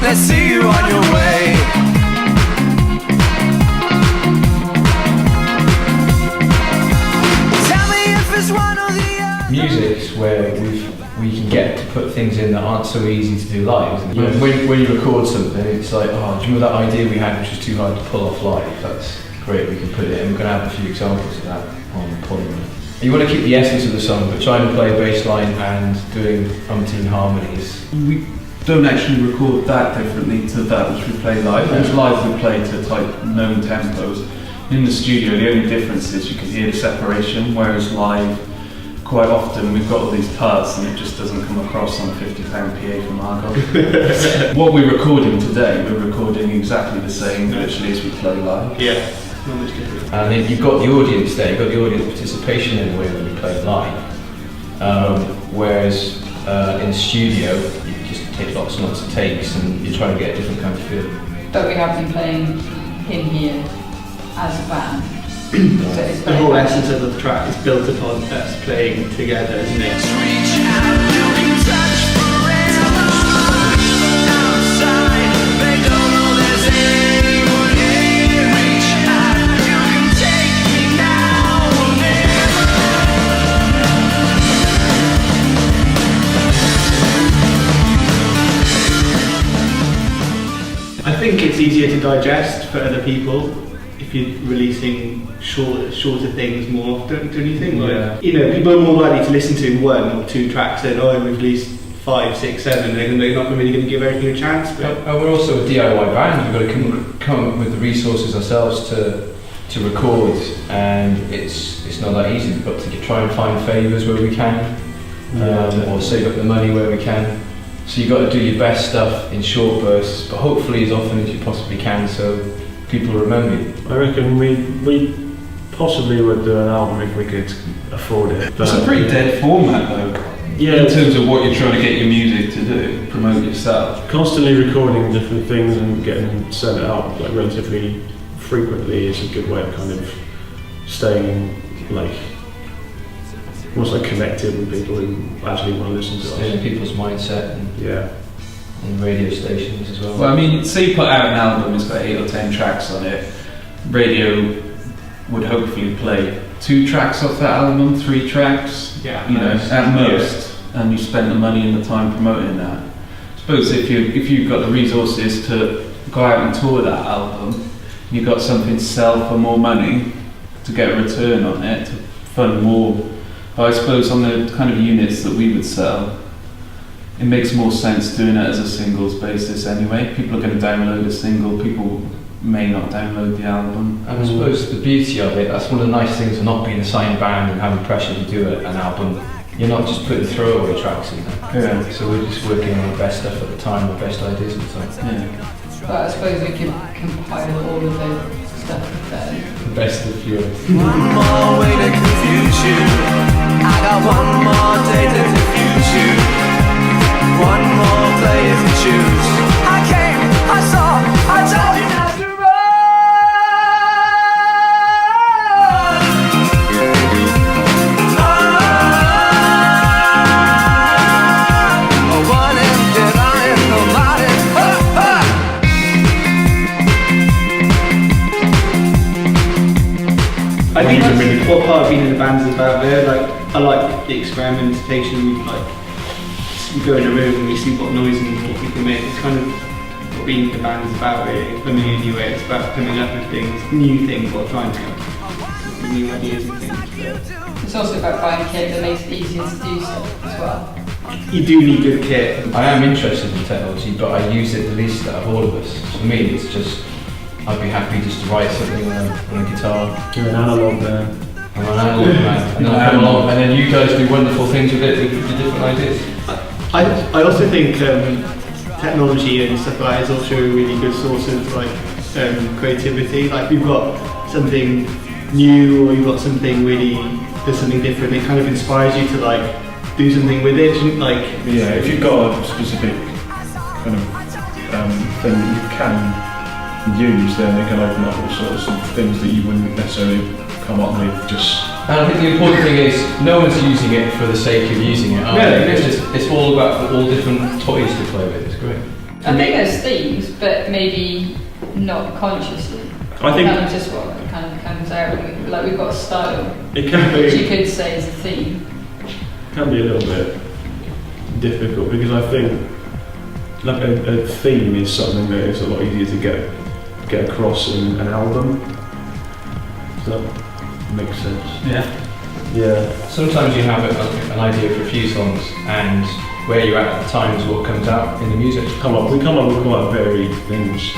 let's see you on your way. Tell me if it's one or the other. Music's where we can get to put things in that aren't so easy to do live. You know, when you record something, it's like, oh, do you remember that idea we had which was too hard to pull off live? That's great, we can put it in. We're going to have a few examples of that on Polymer. You want to keep the essence of the song, but trying to play a bass line and doing umpteen harmonies. We don't actually record that differently to that which we play live. Because live we play to type known tempos. In the studio, the only difference is you can hear the separation, whereas live, quite often we've got all these parts and it just doesn't come across on £50 PA from Argo. What we're recording today, we're recording exactly the same virtually as we play live. Yeah. And then you've got the audience there, you've got the audience participation in a way when you play live. Whereas in studio, you just take lots and lots of takes and you're trying to get a different kind of feel. But we have been playing in here as a band. So it's The whole essence of the track is built upon us playing together, isn't it? Reach out, you can touch forever. Outside, they don't know there's anyone here. Reach out, you can take me now or never. I think it's easier to digest for other people if you're releasing shorter things more often, don't you think? Like, you know, people are more likely to listen to 1 or 2 tracks than, oh, we've released 5, 6, 7, they're not really going to give everything a chance. But And we're also a DIY band, we've got to come up with the resources ourselves to record, and it's not that easy. We've got to try and find favours where we can, or save up the money where we can. So you've got to do your best stuff in short bursts, but hopefully as often as you possibly can, so people remember you. I reckon we possibly would do an album if we could afford it. It's a pretty dead format though. Yeah, in terms of what you're trying to get your music to do, promote yourself. constantly recording different things and getting them sent out like relatively frequently is a good way of kind of staying like almost like connected with people who actually want to listen to Stay in us. people's mindset and radio stations as well. Well, I mean, say you put out an album, it's got 8 or 10 tracks on it. Radio would hopefully play 2 tracks off that album, 3 tracks, yeah, you know, at most, and you spent the money and the time promoting that. I suppose if you've got the resources to go out and tour that album, you've got something to sell for more money to get a return on it, to fund more. But I suppose on the kind of units that we would sell, it makes more sense doing it as a singles basis anyway. People are going to download a single, people may not download the album. And I suppose the beauty of it, that's one of the nice things of not being a signed band and having pressure to do an album. You're not just putting throwaway tracks in there. Yeah. So we're just working on the best stuff at the time, the best ideas at the time. Yeah. But I suppose we could compile all of the stuff then. The best of Fjords. One more way to confuse you. I got one more day to confuse you. One more player to choose. I came, I saw, I told you not to run. One in divine, nobody. I think that's what part of being in the band is about there. Like, I like the experimentation, like we go in a room and we see what noise and what we can make. It's kind of what being in the band is about really, for me anyway. It's about coming up with things, new things, or trying to come up with new ideas and things. It's also about buying kit that makes it easier to do stuff as well. You do need good kit. I am interested in technology, but I use it the least out of all of us. For me, it's just, I'd be happy just to write something on a guitar. You're an analog man. I'm an analog man, and then I come along, and then you guys do wonderful things with it, with your different ideas. I also think technology and stuff like that is also a really good source of like creativity. Like you've got something new or you've got something really, there's something different, it kind of inspires you to like do something with it, like... Yeah, if you've got a specific kind of thing that you can use, then it can open up all sorts of things that you wouldn't necessarily come up with just... And I think the important thing is, no one's using it for the sake of using it, are they? It's all about all different toys to play with, it's great. I think there's themes, but maybe not consciously. I think Kind of just what kind of comes out. Like we've got a style, it can which you be could say is a theme. a little bit difficult because I think like a theme is something that is a lot easier to get across in an album. Does that make sense? Yeah. Sometimes you have an idea for a few songs, and where you're at the time is what comes out in the music. We come up with quite varied things.